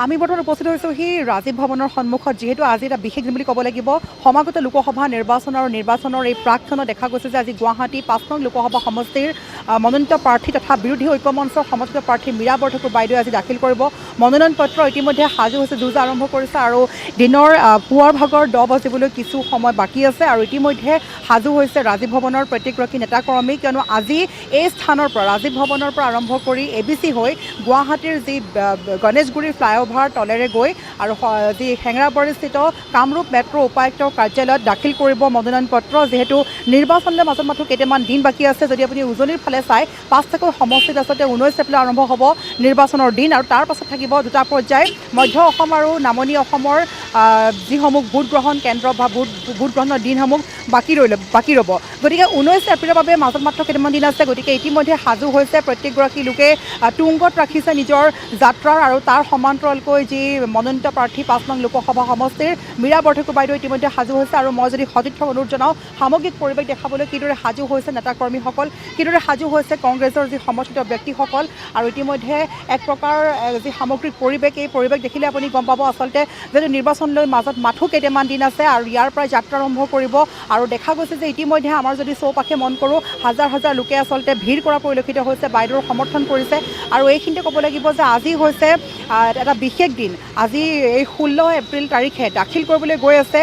আমি বৰ্তমান উপস্থিত হৈছোঁ সেই ৰাজীৱ ভৱনৰ সন্মুখত যিহেতু আজি এটা বিশেষ দিন বুলি ক'ব লাগিব সমাগত লোকসভা নিৰ্বাচনৰ এই প্ৰাকক্ষণত দেখা গৈছে যে আজি গুৱাহাটী ৫ নং লোকসভা সমষ্টিৰ মনোনীত প্ৰাৰ্থী তথা বিৰোধী ঐক্য মঞ্চৰ সমৰ্থিত প্ৰাৰ্থী মীৰা বৰঠাকুৰ বাইদেৱে আজি দাখিল কৰিব মনোনয়ন পত্ৰ ইতিমধ্যে সাজু হৈছে যুঁজ আৰম্ভ কৰিছে আৰু দিনৰ পুৱাৰ ভাগৰ 10 বাজিবলৈ কিছু সময় বাকী আছে আৰু ইতিমধ্যে সাজু হৈছে ৰাজীৱ ভৱনৰ প্ৰত্যেকগৰাকী নেতাকৰ্মী কিয়নো আজি এই স্থানৰ পৰা ৰাজীৱ ভৱনৰ পৰা আৰম্ভ কৰি ABC হৈ গুৱাহাটীৰ যি গণেশগুৰিৰ ফ্লাইঅভাৰ তলেৰে গৈ আৰু যি হেঙেৰাবাৰীস্থিত কামৰূপ মেট্ৰ' উপায়ুক্তৰ কাৰ্যালয়ত দাখিল কৰিব মনোনয়ন পত্ৰ যিহেতু নিৰ্বাচনলৈ মাজত মাথো কেইটামান দিন বাকী আছে যদি আপুনি উজনিৰ ফালে চাই 5টাকৈ সমষ্টিত আচলতে 19 এপ্ৰিল আৰম্ভ হ'ব নিৰ্বাচনৰ দিন আৰু তাৰ পাছত থাকিব দুটা পৰ্যায় মধ্য অসম আৰু নামনি অসমৰ যিসমূহ ভোট গ্ৰহণ কেন্দ্ৰ বা ভোট গ্ৰহণৰ দিনসমূহ বাকী ৰ'ব গতিকে 19 এপ্ৰিলৰ বাবে মাজত মাত্ৰ কেইটামান দিন আছে গতিকে ইতিমধ্যে সাজু হৈছে প্ৰত্যেকগৰাকী লোকে তুংগত ৰাখিছে নিজৰ যাত্ৰাৰ আৰু তাৰ সমান্তৰালকৈ যি মনোনীত প্ৰাৰ্থী 5 নং লোকসভা সমষ্টিৰ মীৰা বৰঠাকুৰ বাইদেউ ইতিমধ্যে সাজু হৈছে আৰু মই যদি সতীৰ্থ অনুৰোধ জনাওঁ সামগ্ৰিক পৰিৱেশ দেখাবলৈ কিদৰে সাজু হৈছে নেতাকৰ্মীসকল কিদৰে সাজু হৈছে কংগ্ৰেছৰ যি সমৰ্থিত ব্যক্তিসকল আৰু ইতিমধ্যে এক প্ৰকাৰ যি সামগ্ৰিক পৰিৱেশ এই পৰিৱেশ দেখিলে আপুনি গম পাব আচলতে যিহেতু নিৰ্বাচনলৈ মাজত মাথো কেইটামান দিন আছে আৰু ইয়াৰ পৰাই যাত্ৰা আৰম্ভ কৰিব আৰু দেখা গৈছে যে ইতিমধ্যে আমাৰ যদি চৌপাশে মন কৰোঁ হাজাৰ হাজাৰ লোকে আচলতে ভিৰ কৰা পৰিলক্ষিত হৈছে বাইদেউৰ সমৰ্থন কৰিছে আৰু এইখিনিতে ক'ব লাগিব যে আজি হৈছে এটা বিশেষ দিন আজি এই 16 এপ্ৰিল তাৰিখে দাখিল কৰিবলৈ গৈ আছে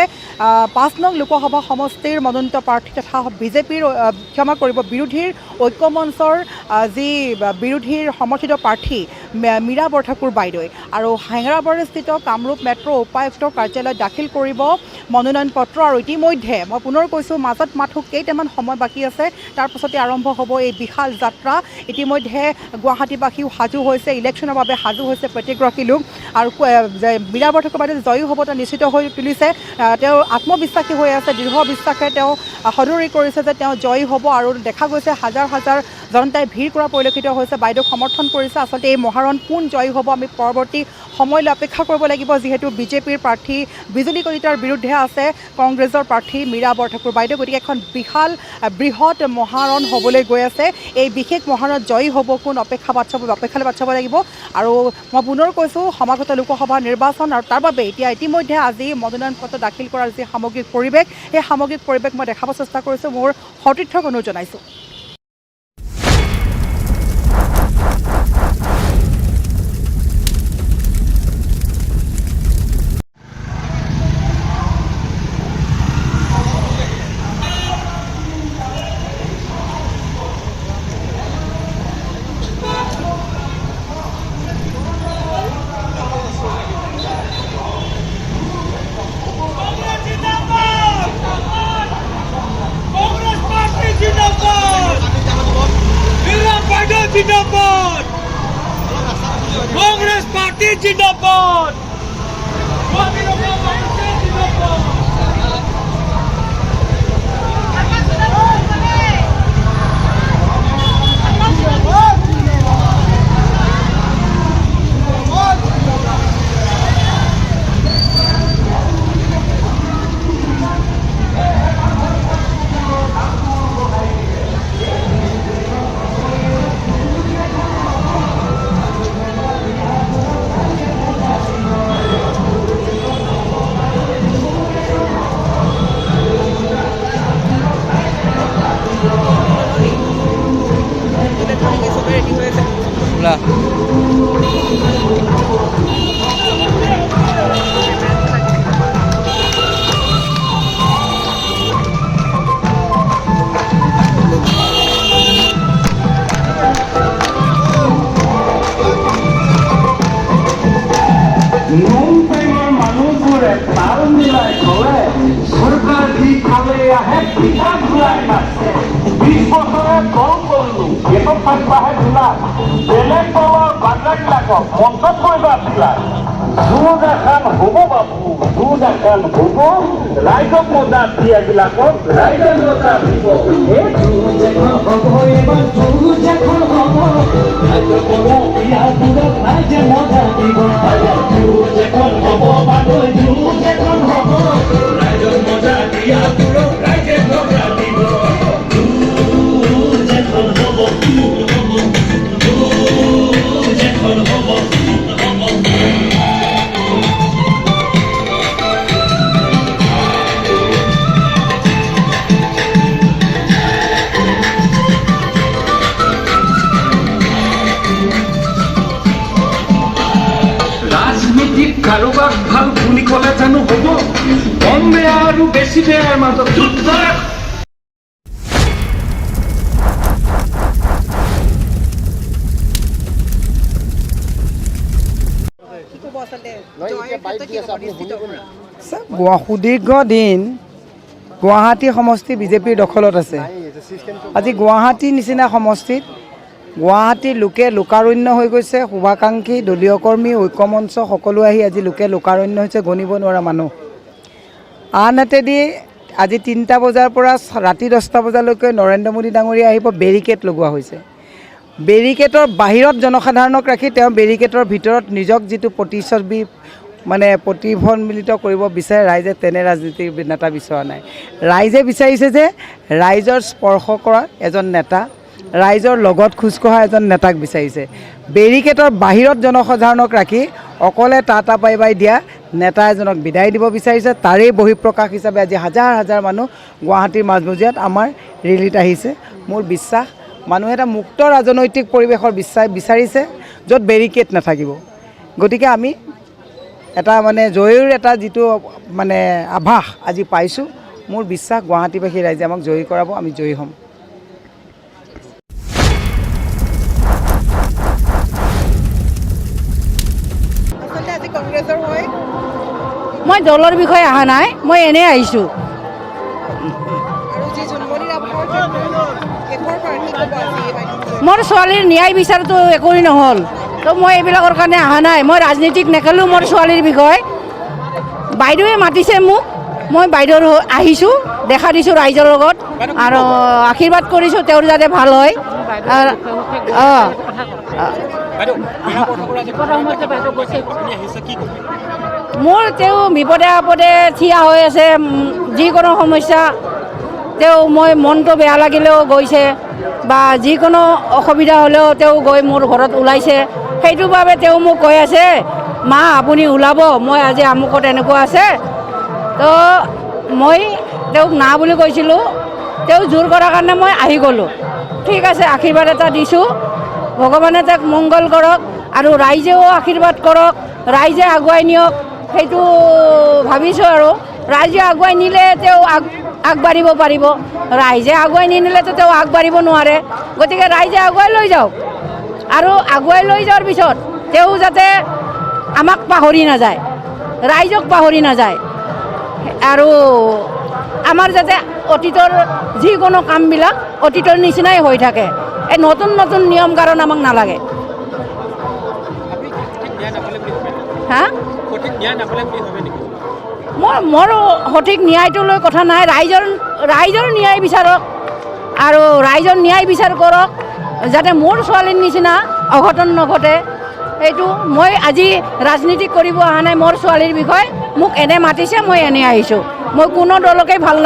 5 নং লোকসভা সমষ্টিৰ মনোনীত প্ৰাৰ্থী তথা বিজেপিৰ বিৰোধীৰ ঐক্য মঞ্চৰ যি বিৰোধীৰ সমৰ্থিত প্ৰাৰ্থী মীৰা বৰঠাকুৰ বাইদেৱে আৰু হেঙেৰাবাৰীস্থিত কামৰূপ মেট্ৰ' উপায়ুক্তৰ কাৰ্যালয়ত দাখিল কৰিব মনোনয়ন পত্ৰ আৰু ইতিমধ্যে মই পুনৰ কৈছোঁ মাজত মাথো কেইটামান সময় বাকী আছে তাৰ পাছতে আৰম্ভ হ'ব এই বিশাল যাত্ৰা ইতিমধ্যে গুৱাহাটীবাসীও সাজু হৈছে ইলেকশ্যনৰ বাবে সাজু হৈছে প্ৰত্যেকগৰাকী লোক আৰু মীৰা বৰঠাকুৰ বাইদেউ জয়ী হ'ব তেওঁ নিশ্চিত হৈ তুলিছে তেওঁ আত্মবিশ্বাসী হৈ আছে দৃঢ় বিশ্বাসে তেওঁ সদৰি কৰিছে যে তেওঁ জয়ী হ'ব আৰু দেখা গৈছে হাজাৰ হাজাৰ জনতাই ভিৰ কৰা পৰিলক্ষিত হৈছে বাইদেউক সমৰ্থন কৰিছে আচলতে এই মহাৰণ কোন জয়ী হ'ব আমি পৰৱৰ্তী সময়লৈ অপেক্ষা কৰিব লাগিব যিহেতু বিজেপিৰ প্ৰাৰ্থী বিজুলী কলিতাৰ বিৰুদ্ধে আছে কংগ্ৰেছৰ প্ৰাৰ্থী মীৰা বৰঠাকুৰ বাইদেউ গতিকে এখন বিশাল বৃহৎ মহাৰণ হ'বলৈ গৈ আছে এই বিশেষ মহাৰণত জয়ী হ'ব কোন অপেক্ষালৈ বাট চাব লাগিব আৰু মই পুনৰ কৈছোঁ সমাগত লোকসভা নিৰ্বাচন আৰু তাৰ বাবে এতিয়া ইতিমধ্যে আজি মনোনয়ন পত্ৰ দাখিল কৰাৰ যি সামগ্ৰিক পৰিৱেশ সেই সামগ্ৰিক পৰিৱেশ মই দেখাব চেষ্টা কৰিছোঁ মোৰ সতীৰ্থক অনুৰোধ জনাইছোঁ जिंदाबाद कांग्रेस पार्टी जिंदाबाद सरकार की खाले है पिता बुलाई मारছে 20 বছরে কম করলো এত থাকবা হে দুলা বেলেগ দলৰ বাদলাগিলাকক মঞ্চত কৰিব আছিলা জুদ এখন হ'ব বাবু জুদ এখন হ'ব ৰাইজক মজা দিয়াবিলাকক ৰাইজৰ মজা দিব এই জুদ এখন হ'ব এবাৰ জুদ এখন হ'ব ৰাইজৰ মজা দিয়াবিলাকক ৰাইজে মজা দিব জুদ এখন হ'ব বাবু জুদ এখন হ'ব ৰাইজৰ মজা দিয়াবিলাকক ৰাইজে মজা দিব জুদ এখন হ'ব জুদ এখন হ'ব CPIৰ মাজত যুদ্ধ সুদীৰ্ঘ দিন গুৱাহাটী সমষ্টি বিজেপিৰ দখলত আছে। আজি গুৱাহাটীৰ নিচিনা সমষ্টিত গুৱাহাটীৰ লোকে লোকাৰণ্য হৈ গৈছে। শুভাকাংক্ষী, দলীয় কৰ্মী, ঐক্যমঞ্চ সকলো আহি আজি লোকে লোকাৰণ্য হৈছে, গণিব নোৱাৰা মানুহ। আনহাতেদি আজি 3টা বজাৰ পৰা ৰাতি 10টা বজালৈকে নৰেন্দ্ৰ মোদী ডাঙৰীয়া আহিব, বেৰিকেড লগোৱা হৈছে। বেৰিকেডৰ বাহিৰত জনসাধাৰণক ৰাখি তেওঁ বেৰিকেডৰ ভিতৰত নিজক যিটো প্ৰতিচ্ছবি প্ৰতিফলিত কৰিব বিচাৰে, ৰাইজে তেনে ৰাজনীতিৰ নেতা বিচৰা নাই। ৰাইজে বিচাৰিছে যে ৰাইজৰ স্পৰ্শ কৰা এজন নেতা, ৰাইজৰ লগত খোজ কঢ়া এজন নেতাক বিচাৰিছে। বেৰিকেডৰ বাহিৰত জনসাধাৰণক ৰাখি অকলে টাটা বাই বাই দিয়া নেতা এজনক বিদায় দিব বিচাৰিছে। তাৰেই বহিঃপ্ৰকাশ হিচাপে আজি হাজাৰ হাজাৰ মানুহ গুৱাহাটীৰ মাজমজিয়াত আমাৰ ৰেলীত আহিছে। মোৰ বিশ্বাস মানুহে এটা মুক্ত ৰাজনৈতিক পৰিৱেশৰ বিচাৰিছে য'ত বেৰিকেড নাথাকিব। গতিকে আমি এটা জয়ীৰ এটা যিটো আভাস আজি পাইছোঁ। মোৰ বিশ্বাস গুৱাহাটীবাসী ৰাইজে আমাক জয়ী কৰাব, আমি জয়ী হ'ম। মই দলৰ বিষয়ে অহা নাই, মই এনেই আহিছোঁ। মোৰ ছোৱালীৰ ন্যায় বিচাৰটো একোৱেই নহ'ল, তো মই এইবিলাকৰ কাৰণে অহা নাই। মই ৰাজনীতিক নেখেলোঁ মোৰ ছোৱালীৰ বিষয়ে। বাইদেৱে মাতিছে মোক, মই বাইদেউৰ আহিছোঁ, দেখা দিছোঁ ৰাইজৰ লগত আৰু আশীৰ্বাদ কৰিছোঁ তেওঁৰ যাতে ভাল হয়। মোৰ তেওঁ বিপদে আপদে থিয় হৈ আছে, যিকোনো সমস্যা তেওঁ মই মনটো বেয়া লাগিলেও গৈছে, বা যিকোনো অসুবিধা হ'লেও তেওঁ গৈ মোৰ ঘৰত ওলাইছে। সেইটো বাবে তেওঁ মোক কৈ আছে, মা আপুনি ওলাব, মই আজি আমুকত এনেকুৱা আছে। তো মই তেওঁক না বুলি কৈছিলোঁ, তেওঁ জোৰ কৰাৰ কাৰণে মই আহি গ'লোঁ। ঠিক আছে, আশীৰ্বাদ এটা দিছোঁ, ভগৱানে তেওঁক মংগল কৰক আৰু ৰাইজেও আশীৰ্বাদ কৰক, ৰাইজে আগুৱাই নিয়ক সেইটো ভাবিছোঁ। আৰু ৰাইজে আগুৱাই নিলে তেওঁ আগবাঢ়িব পাৰিব, ৰাইজে আগুৱাই নিনিলেতো তেওঁ আগবাঢ়িব নোৱাৰে। গতিকে ৰাইজে আগুৱাই লৈ যাওক, আৰু আগুৱাই লৈ যোৱাৰ পিছত তেওঁ যাতে আমাক পাহৰি নাযায়, ৰাইজক পাহৰি নাযায়, আৰু আমাৰ যাতে অতীতৰ যিকোনো কামবিলাক অতীতৰ নিচিনাই হৈ থাকে। এই নতুন নতুন নিয়ম কাৰণ আমাক নালাগে। হা, মোৰ সঠিক ন্যায়টো লৈ কথা নাই, ৰাইজৰ ন্যায় বিচাৰক আৰু ৰাইজৰ ন্যায় বিচাৰ কৰক, যাতে মোৰ ছোৱালীৰ নিচিনা অঘটন নঘটে। সেইটো মই আজি ৰাজনীতি কৰিব অহা নাই। মোৰ ছোৱালীৰ বিষয়ে মোক এনে মাতিছে, মই এনে আহিছোঁ। মই কোনো দলকেই ভাল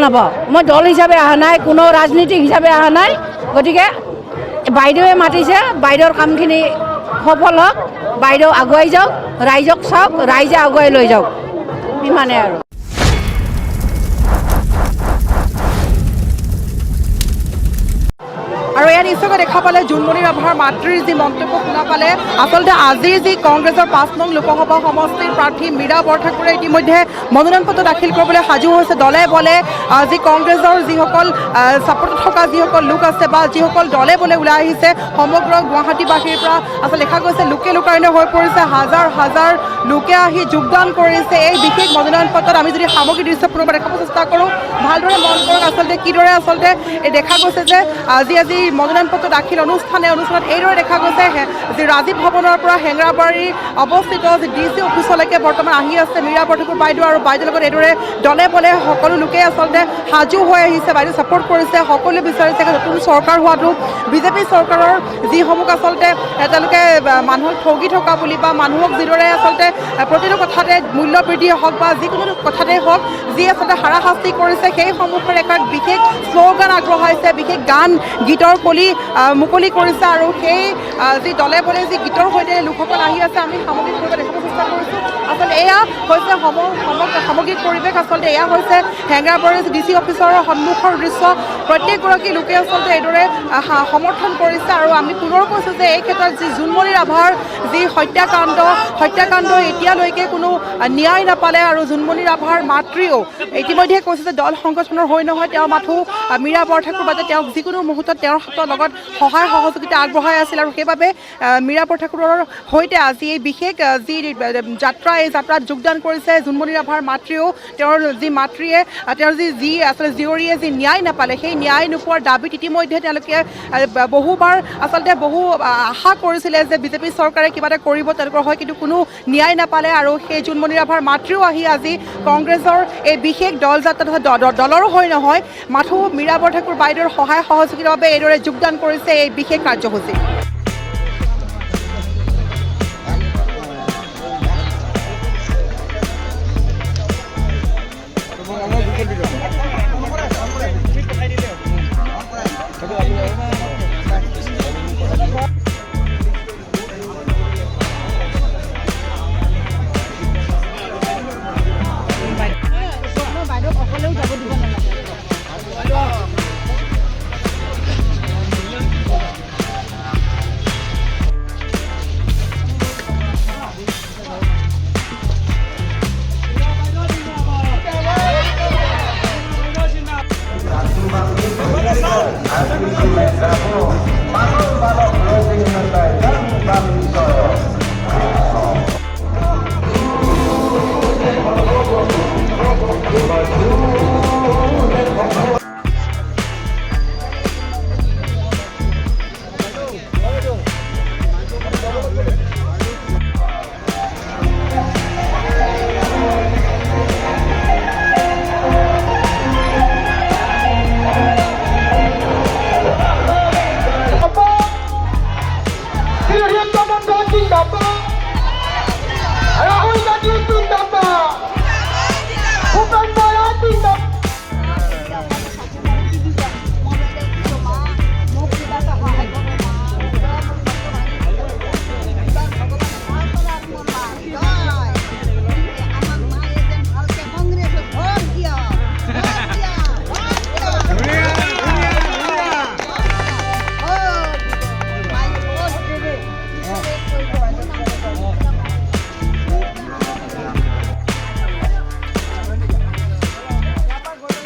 নাপাওঁ, মই দল হিচাপে অহা নাই, কোনো ৰাজনীতিক হিচাপে অহা নাই। গতিকে বাইদেৱে মাতিছে, বাইদেউৰ কামখিনি সফল হওক, বাইদেউ আগুৱাই যাওক, ৰাইজক চাওক, ৰাইজে আগুৱাই লৈ যাওক, ইমানে আৰু। আৰু ইয়াত নিশ্চয়কৈ দেখা পালে জোনমণি ৰাভাৰ মাতৃৰ যি মন্তব্য শুনা পালে, আচলতে আজিৰ যি কংগ্ৰেছৰ 5 নং লোকসভা সমষ্টিৰ প্ৰাৰ্থী মীৰা বৰঠাকুৰে ইতিমধ্যে মনোনয়ন পত্ৰ দাখিল কৰিবলৈ সাজু হৈছে। দলে বলে যি কংগ্ৰেছৰ যিসকল ছাপোৰ্টত থকা যিসকল লোক আছে বা যিসকল দলে বলে ওলাই আহিছে, সমগ্ৰ গুৱাহাটীবাসীৰ পৰা আচলতে দেখা গৈছে লোকে লোকাৰণ্য হৈ পৰিছে। হাজাৰ হাজাৰ লোকে আহি যোগদান কৰিছে এই বিশেষ মনোনয়ন পত্ৰত। আমি যদি সামগ্ৰিক দৃশ্য পুনৰবাৰ দেখাব চেষ্টা কৰোঁ, ভালদৰে মন কৰক আচলতে কিদৰে আচলতে দেখা গৈছে যে আজি মনোনয়ন পত্ৰ দাখিল অনুষ্ঠানত এইদৰে দেখা গৈছে যি ৰাজীৱ ভৱনৰ পৰা হেঙেৰাবাৰী অৱস্থিত যি DC অফিচলৈকে বৰ্তমান আহি আছে মীৰা বৰঠাকুৰ বাইদেউ, আৰু বাইদেউৰ লগত এইদৰে দলে বলে সকলো লোকে আচলতে সাজু হৈ আহিছে, বাইদেউ ছাপোৰ্ট কৰিছে। সকলোৱে বিচাৰিছে নতুন চৰকাৰ হোৱাটো, বিজেপি চৰকাৰৰ যিসমূহ আচলতে তেওঁলোকে মানুহক ঠগি থকা বুলি বা মানুহক যিদৰে আচলতে প্ৰতিটো কথাতে মূল্য বৃদ্ধিয়ে হওক বা যিকোনো কথাতে হওক যি আচলতে হাৰাশাস্তি কৰিছে, সেইসমূহৰ এক বিশেষ শ্লোগান আগবঢ়াইছে, বিশেষ গান গীতৰ কলি মুকলি কৰিছে। আৰু সেই যি দলে বলে যি গীতৰ সৈতে লোকসকল আহি আছে, আমি সামগ্ৰিকভাৱে দেখাব চেষ্টা কৰিছোঁ। আচলতে এয়া হৈছে সামগ্ৰিক পৰিৱেশ। আচলতে এয়া হৈছে হেঙেৰাবাৰী DC অফিচৰ সন্মুখৰ দৃশ্য। প্ৰত্যেকগৰাকী লোকে আচলতে এইদৰে সমৰ্থন কৰিছে। আৰু আমি পুনৰ কৈছোঁ যে এই ক্ষেত্ৰত যি জোনমণি ৰাভাৰ যি হত্যাকাণ্ড এতিয়ালৈকে কোনো ন্যায় নাপালে। আৰু জোনমণি ৰাভাৰ মাতৃও ইতিমধ্যে কৈছে যে দল সংগঠনৰ হৈ নহয়, তেওঁৰ মাথো মীৰা বৰঠাকুৰ বাবে তেওঁক যিকোনো মুহূৰ্তত তেওঁৰ লগত সহায় সহযোগিতা আগবঢ়াই আছিল। আৰু সেইবাবে মীৰা বৰঠাকুৰৰ সৈতে আজি এই বিশেষ যি যাত্ৰা, এই যাত্ৰাত যোগদান কৰিছে জোনমণি ৰাভাৰ মাতৃও। তেওঁৰ যি মাতৃয়ে তেওঁৰ যি আচলতে জীয়ৰীয়ে যি ন্যায় নাপালে, সেই ন্যায় নোপোৱাৰ দাবীত ইতিমধ্যে তেওঁলোকে বহুবাৰ আচলতে বহু আশা কৰিছিলে যে বিজেপি চৰকাৰে কিবা এটা কৰিব তেওঁলোকৰ হয়, কিন্তু কোনো ন্যায় নাপালে। আৰু সেই জোনমণি ৰাভাৰ মাতৃও আহি আজি কংগ্ৰেছৰ এই বিশেষ দল যাত্ৰা তথা দলৰো হয় নহয়, মাথো মীৰা বৰঠাকুৰ বাইদেউৰ সহায় সহযোগিতাৰ বাবে এইদৰে যোগদান কৰিছে এই বিশেষ কাৰ্যসূচী।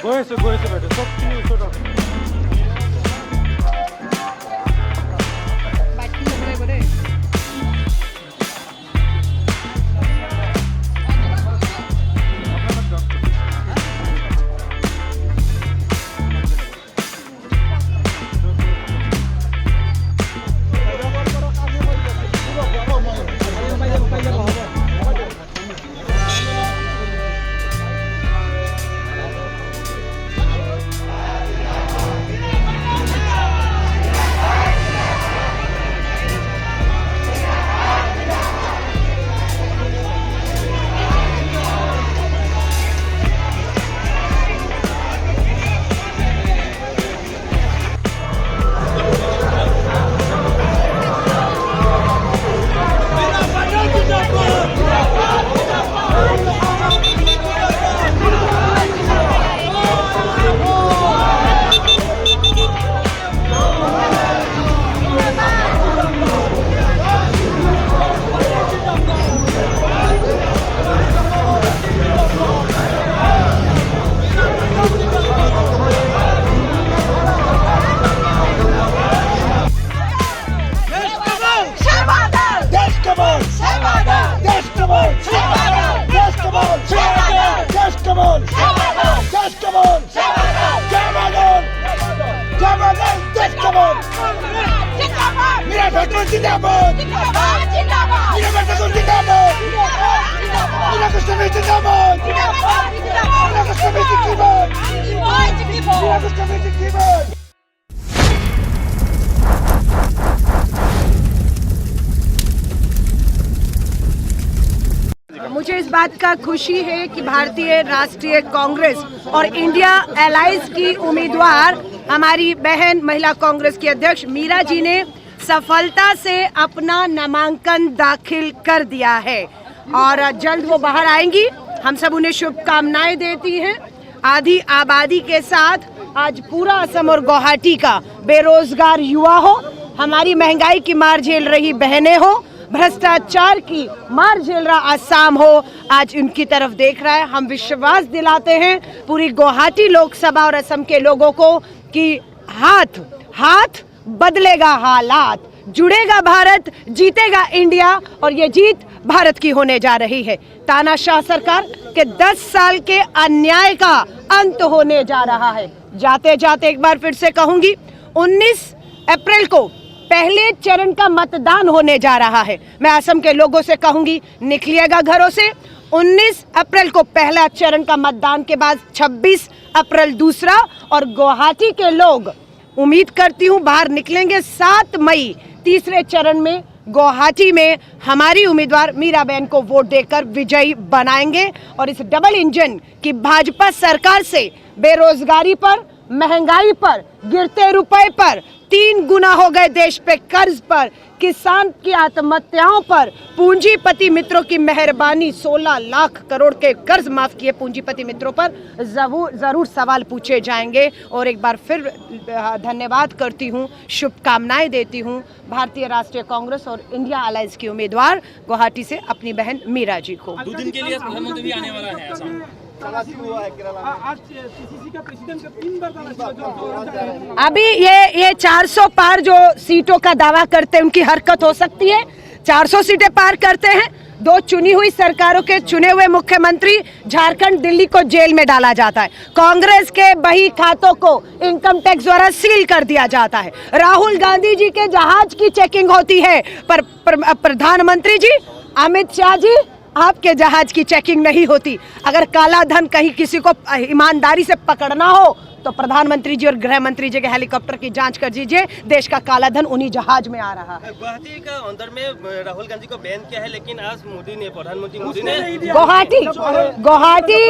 গৈ আছোঁ বাইদেউ, চবখিনি ওচৰত আছে। मुझे इस बात का खुशी है कि भारतीय राष्ट्रीय कांग्रेस और इंडिया एलायंस की उम्मीदवार हमारी बहन महिला कांग्रेस की अध्यक्ष मीरा जी ने सफलता से अपना नामांकन दाखिल कर दिया है और जल्द वो बाहर आएंगी। हम सब उन्हें शुभकामनाएं देती हैं। आधी आबादी के साथ आज पूरा असम और गुवाहाटी का बेरोजगार युवा हो, हमारी महंगाई की मार झेल रही बहनें हो, भ्रष्टाचार की मार झेल रहा आसाम हो, आज उनकी तरफ देख रहा है। हम विश्वास दिलाते हैं पूरी गुवाहाटी लोकसभा और असम के लोगों को कि हाथ हाथ बदलेगा हालात, जुड़ेगा भारत, जीतेगा इंडिया और ये जीत भारत की होने जा रही है। तानाशाह सरकार के 10 साल के अन्याय का अंत होने जा रहा है। जाते जाते एक बार फिर से कहूंगी, 19 अप्रैल को पहले चरण का मतदान होने जा रहा है। मैं असम के लोगों से कहूंगी, निकलिएगा घरों से। 19 अप्रैल को पहला चरण का मतदान के बाद 26 अप्रैल दूसरा, और गुवाहाटी के लोग उम्मीद करती हूं बाहर निकलेंगे 7 मई तीसरे चरण में। गुवाहाटी में हमारी उम्मीदवार मीराबेन को वोट देकर विजयी बनाएंगे और इस डबल इंजन की भाजपा सरकार से बेरोजगारी पर, महंगाई पर, गिरते रुपए पर, 3 गुना हो गए देश पे कर्ज पर, किसान की आत्महत्याओं पर, पूंजीपति मित्रों की मेहरबानी, 16 लाख करोड़ के कर्ज माफ किए पूंजीपति मित्रों पर जरूर सवाल पूछे जाएंगे। और एक बार फिर धन्यवाद करती हूँ, शुभकामनाएं देती हूँ भारतीय राष्ट्रीय कांग्रेस और इंडिया अलायंस की उम्मीदवार गुवाहाटी से अपनी बहन मीरा जी को। 2 दिन के लिए प्रधानमंत्री भी आने वाला है असम। अभी ये 400 पार जो सीटों का दावा करते हैं उनकी हरकत हो सकती है। 400 सीटें पार करते हैं, 2 चुनी हुई सरकारों के चुने हुए मुख्यमंत्री, झारखंड, दिल्ली को जेल में डाला जाता है। कांग्रेस के बही खातों को इनकम टैक्स द्वारा सील कर दिया जाता है। राहुल गांधी जी के जहाज की चेकिंग होती है, पर प्रधानमंत्री जी, अमित शाह जी, आपके जहाज की चेकिंग नहीं होती। अगर काला धन कहीं किसी को ईमानदारी से पकड़ना हो तो प्रधानमंत्री जी और गृह मंत्री जी के हेलीकॉप्टर की जांच कर दीजिए, देश का काला धन उन्हीं जहाज में आ रहा है। गुवाहाटी का अंदर में राहुल गांधी को बैन किया है, लेकिन आज प्रधानमंत्री मोदी ने गुवाहाटी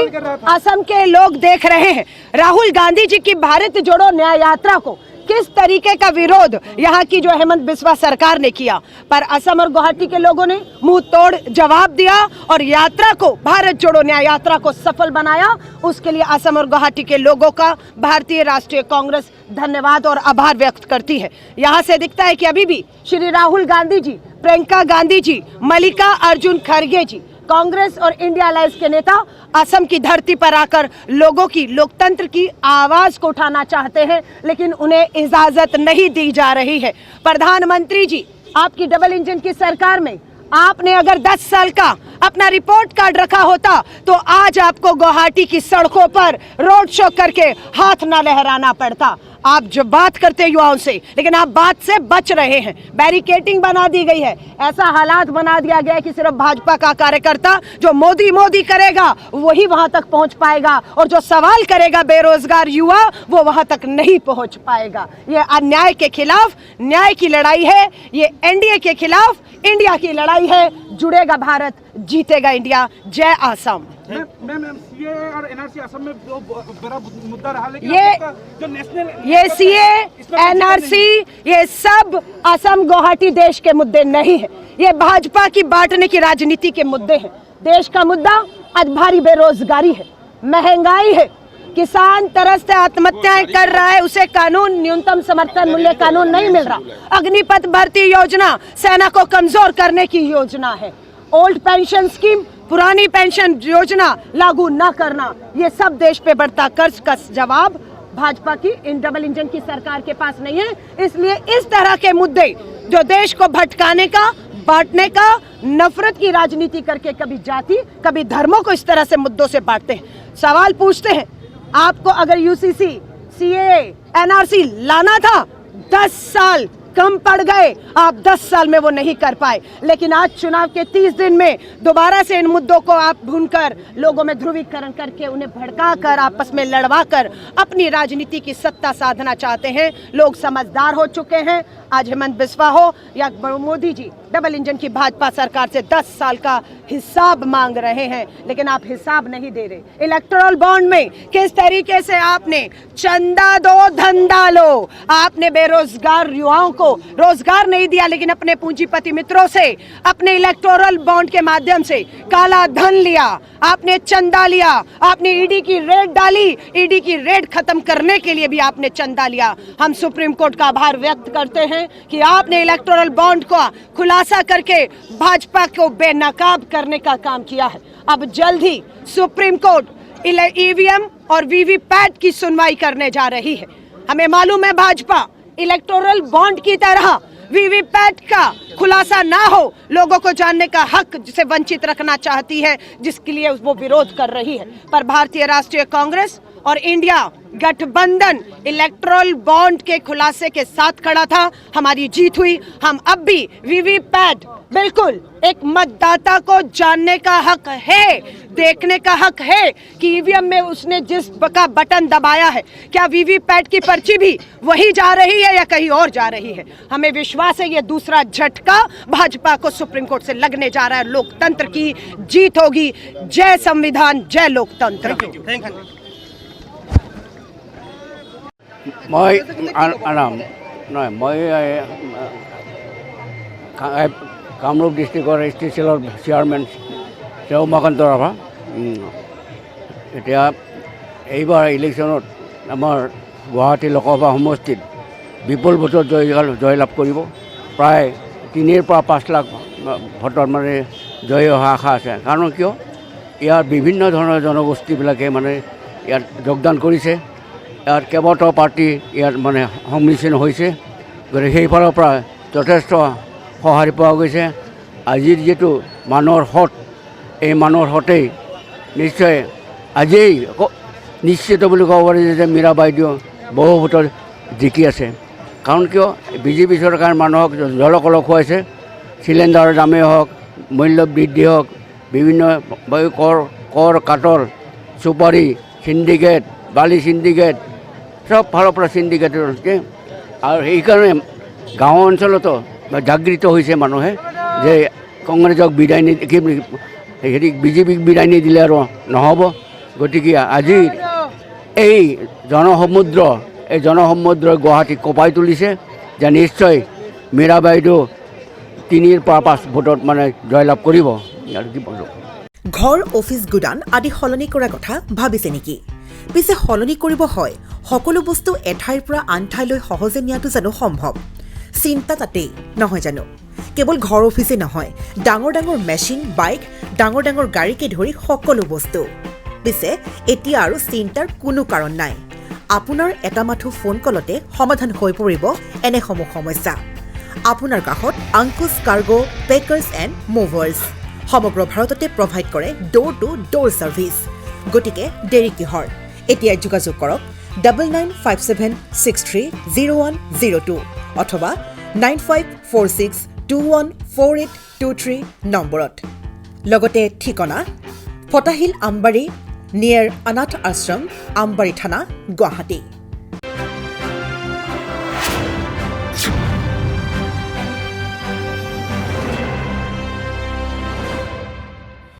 असम के लोग देख रहे हैं राहुल गांधी जी की भारत जोड़ो न्याय यात्रा को, किस तरीके का विरोध यहाँ की जो हेमंत बिस्वा सरकार ने किया, पर असम और गुवाहाटी के लोगों ने मुंह तोड़ जवाब दिया और यात्रा को, भारत जोड़ो न्याय यात्रा को सफल बनाया। उसके लिए असम और गुवाहाटी के लोगों का भारतीय राष्ट्रीय कांग्रेस धन्यवाद और आभार व्यक्त करती है। यहाँ से दिखता है कि अभी भी श्री राहुल गांधी जी, प्रियंका गांधी जी, मल्लिका अर्जुन खड़गे जी, कांग्रेस और इंडिया अलायंस के नेता असम की धरती पर आकर लोगों की, लोकतंत्र की आवाज को उठाना चाहते हैं, लेकिन उन्हें इजाजत नहीं दी जा रही है। प्रधानमंत्री जी, आपकी डबल इंजन की सरकार में आपने अगर 10 साल का अपना रिपोर्ट कार्ड रखा होता तो आज आपको गुवाहाटी की सड़कों पर रोड शो करके हाथ ना लहराना पड़ता। आप जो बात करते हैं युवाओं से, लेकिन आप बात से बच रहे हैं। बैरिकेडिंग बना दी गई है, ऐसा हालात बना दिया गया है कि सिर्फ भाजपा का कार्यकर्ता जो मोदी मोदी करेगा वही वहां तक पहुंच पाएगा, और जो सवाल करेगा बेरोजगार युवा वो वहां तक नहीं पहुंच पाएगा। ये अन्याय के खिलाफ न्याय की लड़ाई है, ये एनडीए के खिलाफ इंडिया की लड़ाई है। जुड़ेगा भारत, जीतेगा इंडिया। जय आसाम। सीए और एनआरसी असम में बड़ा मुद्दा रहा, लेकिन जो नेशनल ये सीए, एनआरसी, ये सब असम गुवाहाटी देश के मुद्दे नहीं है, ये भाजपा की बांटने की राजनीति के मुद्दे हैं। देश का मुद्दा आज भारी बेरोजगारी है, महंगाई है, किसान तरस से आत्महत्याएं कर रहा है, उसे कानून, न्यूनतम समर्थन मूल्य कानून नहीं मिल रहा। अग्निपथ भर्ती योजना सेना को कमजोर करने की योजना है। ओल्ड पेंशन स्कीम, पुरानी पेंशन योजना लागू न करना, ये सब देश पे बढ़ता कर्ज का जवाब भाजपा की इन डबल इंजन की सरकार के पास नहीं है। इसलिए इस तरह के मुद्दे जो देश को भटकाने का, बांटने का, नफरत की राजनीति करके कभी जाति, कभी धर्मों को इस तरह से मुद्दों से बांटते हैं। सवाल पूछते हैं, आपको अगर यूसीसी, सीए, एनआरसी लाना था, 10 साल कम पड़ गए, आप 10 साल में वो नहीं कर पाए, लेकिन आज चुनाव के 30 दिन में दोबारा से इन मुद्दों को आप ढूंढकर लोगों में ध्रुवीकरण करके उन्हें भड़काकर आपस में लड़वाकर अपनी राजनीति की सत्ता साधना चाहते हैं। लोग समझदार हो चुके हैं। आज हेमंत बिस्वा हो या मोदी जी डबल इंजन की भाजपा सरकार से 10 साल का हिसाब मांग रहे हैं, लेकिन आप हिसाब नहीं दे रहे। इलेक्टोरल बॉन्ड में किस तरीके से आपने चंदा दो धंधा लो, आपने बेरोजगार युवाओं को रोजगार नहीं दिया, लेकिन अपने पूंजीपति मित्रों से अपने इलेक्टोरल बॉन्ड के माध्यम से काला धन लिया, आपने चंदा लिया, आपने ईडी की रेड डाली, ईडी की रेड खत्म करने के लिए भी आपने चंदा लिया। हम सुप्रीम कोर्ट का आभार व्यक्त करते हैं कि आपने इलेक्टोरल बॉन्ड का खुलासा करके भाजपा को बेनकाब करने का काम किया है। अब जल्द ही सुप्रीम कोर्ट ईवीएम और वीवीपैट की सुनवाई करने जा रही है। हमें मालूम है भाजपा इलेक्टोरल बॉन्ड की तरह वीवीपैट का खुलासा ना हो, लोगों को जानने का हक जिसे वंचित रखना चाहती है, जिसके लिए वो विरोध कर रही है। पर भारतीय राष्ट्रीय कांग्रेस और इंडिया गठबंधन इलेक्टोरल बॉन्ड के खुलासे के साथ खड़ा था, हमारी जीत हुई। हम अब भी वीवीपैट, बिल्कुल एक मतदाता को जानने का हक है, देखने का हक है कि ईवीएम में उसने जिस का बटन दबाया है, क्या वीवीपैट की पर्ची भी वही जा रही है या कहीं और जा रही है। हमें विश्वास है ये दूसरा झटका भाजपा को सुप्रीम कोर्ट से लगने जा रहा है। लोकतंत्र की जीत होगी। जय संविधान, जय लोकतंत्र। Thank you. মই কামৰূপ ডিষ্ট্ৰিক্টৰ ST চেলৰ চেয়াৰমেন উমাকান্ত ৰাভা। এতিয়া এইবাৰ ইলেকশ্যনত আমাৰ গুৱাহাটী লোকসভা সমষ্টিত বিপুল ভোটত জয়লাভ কৰিব। প্ৰায় 3 পৰা 5 লাখ ভোটত মানে জয় অহা আশা আছে। কাৰণ কিয়, ইয়াৰ বিভিন্ন ধৰণৰ জনগোষ্ঠীবিলাকে মানে ইয়াত যোগদান কৰিছে। ইয়াত কেইবাটাও পাৰ্টি ইয়াত মানে সন্মিলন হৈছে, গতিকে সেইফালৰ পৰা যথেষ্ট সঁহাৰি পোৱা গৈছে। আজিৰ যিটো মানুহৰ হট, এই মানুহৰ হতেই নিশ্চয় আজিয়েই নিশ্চিত বুলি ক'ব পাৰি যে মীৰা বাইদেউ বহু ভোটত জিকি আছে। কাৰণ কিয়, বিজেপি চৰকাৰ মানুহক জলকল খুৱাইছে। চিলিণ্ডাৰৰ দামেই হওক, মূল্য বৃদ্ধি হওক, বিভিন্ন কৰ কাটল, চুপাৰী চিণ্ডিকেট, বালি চিণ্ডিকেট, সব ফালৰ পৰা চিণ্ডিকেটৰ হৈছে। আৰু সেইকাৰণে গাঁও অঞ্চলতো জাগৃত হৈছে মানুহে যে কংগ্ৰেছক বিদায় হেৰি বিজেপিক বিদায় নিদিলে আৰু নহ'ব। গতিকে আজিৰ এই জনসমুদ্ৰই গুৱাহাটীক কঁপাই তুলিছে যে নিশ্চয় মীৰা বাইদেউ 3 পৰা 5 ভোটত মানে জয়লাভ কৰিব। আৰু কি বলো, ঘৰ, অফিচ, গুদান আদি সলনি কৰাৰ কথা ভাবিছে নেকি? পিছে সলনি কৰিব হয়, সকলো বস্তু এঠাইৰ পৰা আন ঠাইলৈ সহজে নিয়াটো জানো সম্ভৱ? চিন্তা তাতেই নহয় জানো? কেৱল ঘৰ অফিচেই নহয়, ডাঙৰ ডাঙৰ মেচিন, বাইক, ডাঙৰ ডাঙৰ গাড়ীকে ধৰি সকলো বস্তু। পিছে এতিয়া আৰু চিন্তাৰ কোনো কাৰণ নাই। আপোনাৰ এটা মাথো ফোন কলতে সমাধান হৈ পৰিব এনেসমূহ সমস্যা। আপোনাৰ কাষত আংকুশ কাৰ্গো পেকাৰ্ছ এণ্ড মুভাৰ্ছ সমগ্ৰ ভাৰততে প্ৰভাইড কৰে ড'ৰ টু ড'ৰ ছাৰ্ভিচ। গতিকে দেৰি কিহৰ? এতিয়াই যোগাযোগ কৰক 9957630102 অথবা 9546214823 নম্বৰত। লগতে ঠিকনা ফটাহিল আমবাৰী নিয়েৰ অনাথ আশ্ৰম, আমবাৰী থানা, গুৱাহাটী।